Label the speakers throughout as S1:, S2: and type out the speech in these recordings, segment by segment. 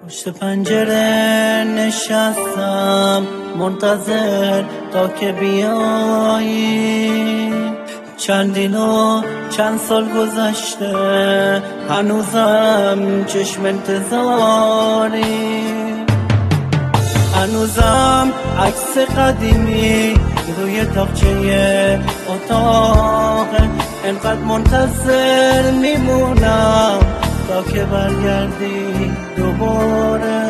S1: پشت پنجره نشستم منتظر تا که بیایی. چندین و چند سال گذشته هنوزم چشم انتظاری، هنوزم عکس قدیمی روی تاقچه اتاق. انقدر منتظر میمونم تا که برگردی دوباره.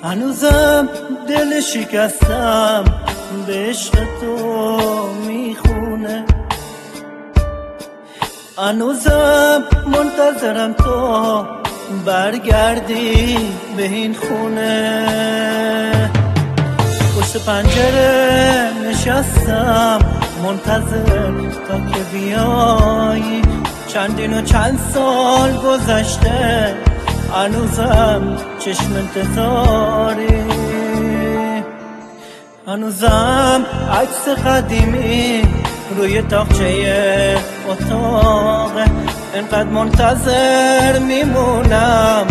S1: هنوزم دل شکستم به عشق تو میخونه، هنوزم منتظرم تو برگردی به این خونه. پشت پنجره نشستم منتظر تا که بیایی. چندین و چند سال گذشته هنوزم چشم انتظاری، هنوزم عکس قدیمی روی تاقچه اتاق. انقدر منتظر میمونم